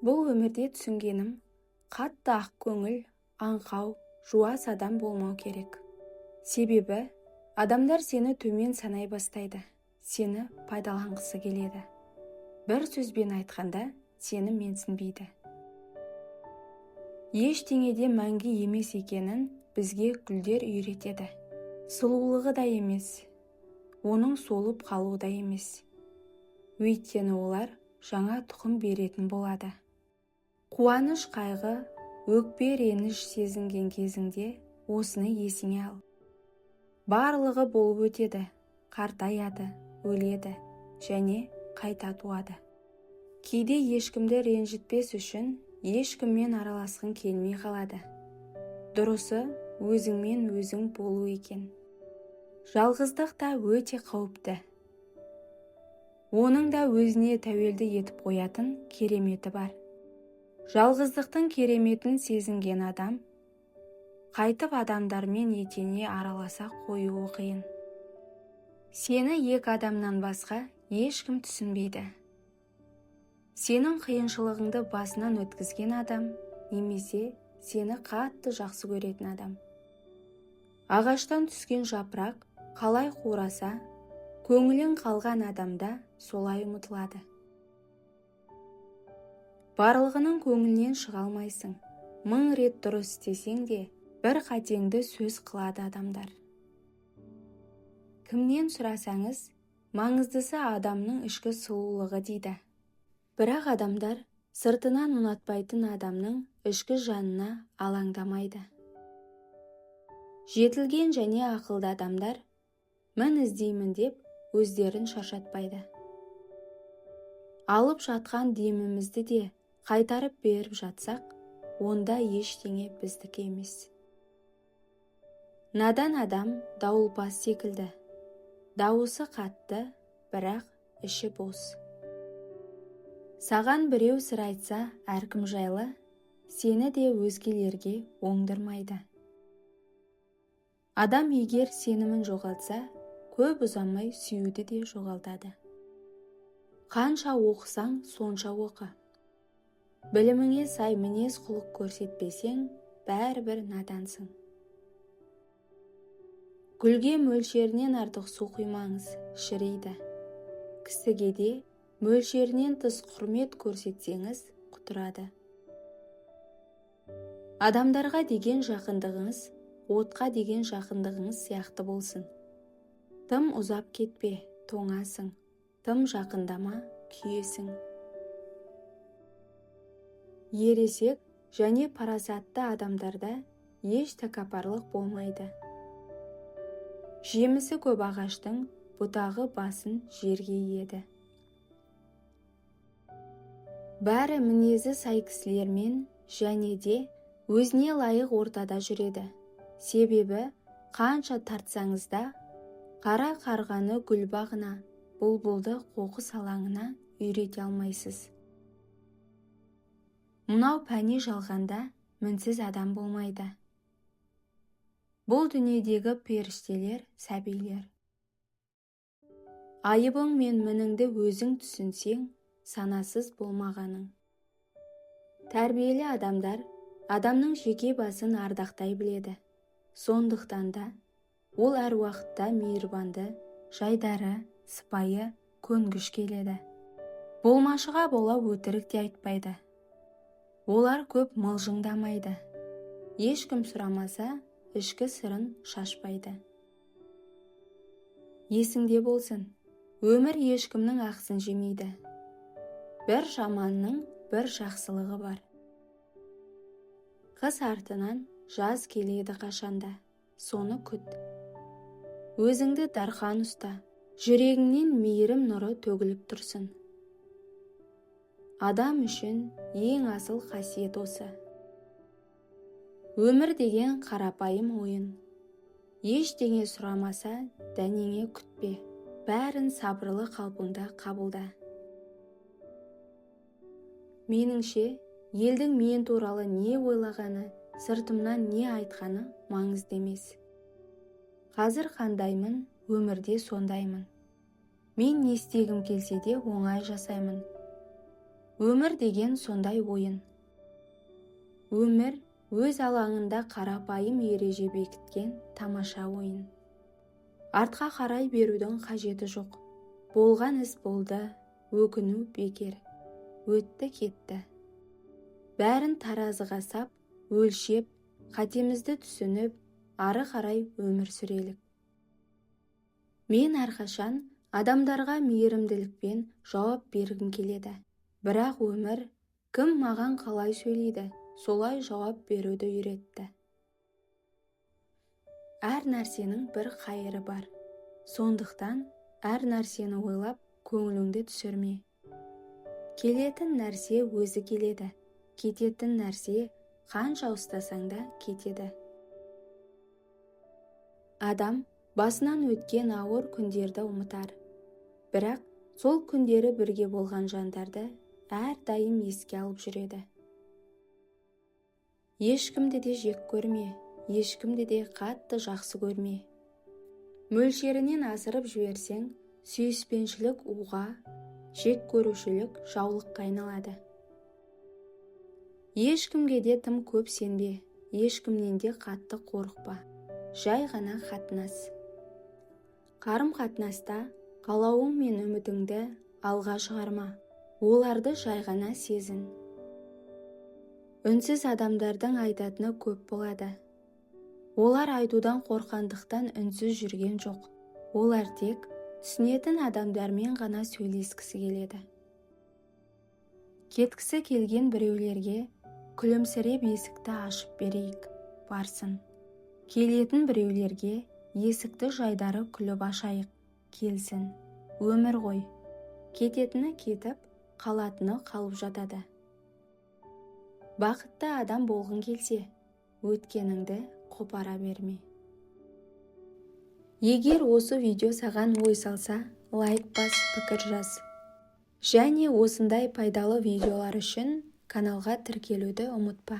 Бұл өмірде түсінгенім, қатты ақ көңіл, аңқау, жуас адам болмау керек. Себебі, адамдар сені төмен санай бастайды, сені пайдаланғысы келеді. Бір сөзбен айтқанда, сені менсінбейді. Ештеңеде мәңгі емес екенін бізге гүлдер үйретеді. Сұлулығы да емес, оның солып қалуы да емес. Өйткені олар жаңа тұқым беретін болады. Қуаныш, қайғы, өкпе, реніш сезінген кезіңде осыны есіңе ал. Барлығы болып өтеді, қартаяды, өледі және қайта туады. Кейде ешкімді ренжітпес үшін ешкіммен араласқың келмей қалады. Дұрысы өзіңмен өзің болу екен. Жалғыздық та өте қауіпті. Оның да өзіне тәуелді етіп қоятын кереметі бар. Жалғыздықтың кереметін сезінген адам, қайтып адамдармен етене араласа қоюы қиын. Сені екі адамнан басқа ешкім түсінбейді. Сенің қиыншылығыңды басынан өткізген адам, немесе сені қатты жақсы көретін адам. Ағаштан түскен жапырақ қалай қураса, көңілің қалған адамда солай ұмытылады. Барлығының көңілінен шыға алмайсың. Мың рет дұрыс істесең де, бір қатеңді сөз қылады адамдар. Кімнен сұрасаңыз, маңыздысы адамның ішкі сұлулығы дейді. Бірақ адамдар сыртынан ұнатпайтын адамның ішкі жанына алаңдамайды. Жетілген және ақылды адамдар мін іздеймін деп өздерін шаршатпайды. Алып жатқан демімізді де қайтарып беріп жатсақ, онда ештеңе біздікі емес. Надан адам дауылпаз секілді. Дауысы қатты, бірақ іші бос. Саған біреу сыр айтса әркім жайлы, сені де өзгелерге оңдырмайды. Адам егер сенімін жоғалтса, көп ұзамай сүюді де жоғалтады. Қанша оқысаң, сонша оқы. Біліміңе сай мінез құлық көрсетпесең, бәрібір надансың. Гүлге мөлшерінен артық су құймаңыз, шірейді. Кісіге де мөлшерінен тыс құрмет көрсетсеңіз, құтырады. Адамдарға деген жақындығыңыз, отқа деген жақындығыңыз сияқты болсын. Тым ұзап кетпе, тоңасың. Тым жақындама, күйесің. Ересек және парасатты адамдарда еш тәкаппарлық болмайды. Жемісі көп ағаштың бұтағы басын жерге иеді. Бәрі мінезі сай кісілермен және де өзіне лайық ортада жүреді. Себебі қанша тартсаңыз да, қара қарғаны гүл бағына, бұлбұлды қоқыс алаңына үйрете алмайсыз. Мынау пәни жалғанда мінсіз адам болмайды. Бұл дүниедегі періштелер, сәбилер. Айыбың мен мініңді өзің түсінсең, санасыз болмағаның. Тәрбиелі адамдар адамның жеке басын ардақтай біледі. Сондықтан да ол әр уақытта мейірбанды, жайдары, сыпайы, көнгіш келеді. Болмашыға бола өтірік те айтпайды. Олар көп мылжыңдамайды. Ешкім сұрамаса, ішкі сырын шашпайды. Есіңде болсын, өмір ешкімнің ақысын жемейді. Бір жаманның бір жақсылығы бар. Қыс артынан жаз келеді қашанда, соны күт. Өзіңді дархан ұста, жүрегіңнен мейірім нұры төгіліп тұрсын. Адам үшін ең асыл қасиет осы. Өмір деген қарапайым ойын. Ештеңе сұрамаса, дәнеңе күтпе. Бәрін сабырлы қалпыңда қабылда. Меніңше, елдің мен туралы не ойлағаны, сыртымнан не айтқаны маңызды емес. Қазір қандаймын, өмірде сондаймын. Мен не істегім келсе де оңай жасаймын. Өмір деген сондай ойын. Өмір өз алаңында қарапайым ереже бекіткен тамаша ойын. Артқа қарай берудің қажеті жоқ. Болған іс болды, өкіну бекер. Өтті кетті. Бәрін таразыға сап, өлшеп, қатемізді түсініп, ары қарай өмір сүрелік. Мен әрқашан адамдарға мейірімділікпен жауап бергім келеді. Бірақ өмір кім маған қалай сөйлейді, солай жауап беруді үйретті. Әр нәрсенің бір қайыры бар. Сондықтан әр нәрсені ойлап көңіліңді түсірме. Келетін нәрсе өзі келеді. Кететін нәрсе қанша ұстасаң да кетеді. Адам басынан өткен ауыр күндерді ұмытар. Бірақ сол күндері бірге болған жандарды әрдайым еске алып жүреді. Ешкімді де жек көрме, ешкімді де қатты жақсы көрме. Мөлшерінен асырып жіберсең, сүйіспеншілік уға, жек көрушілік жаулыққа айналады. Ешкімге де тым көп сенбе, ешкімнен де қатты қорықпа. Жай ғана қатынас. Қарым-қатынаста қалауың мен үмітіңді алға шығарма. Оларды жай ғана сезін. Үнсіз адамдардың айтатыны көп болады. Олар айтудан қорқандықтан үнсіз жүрген жоқ. Олар тек түсінетін адамдармен ғана сөйлескісі келеді. Кеткісі келген біреулерге күлімсіреп есікті ашып берейік, барсын. Келетін біреулерге есікті жайдары күліп ашайық, келсін. Өмір ғой. Кететіні кетіп, қалатыны қалып жатады. Бақытты адам болғың келсе, өткеніңді қопара берме. Егер осы видео саған ой салса, лайк бас, пікір жаз. Және осындай пайдалы видеолар үшін каналға тіркелуді ұмытпа.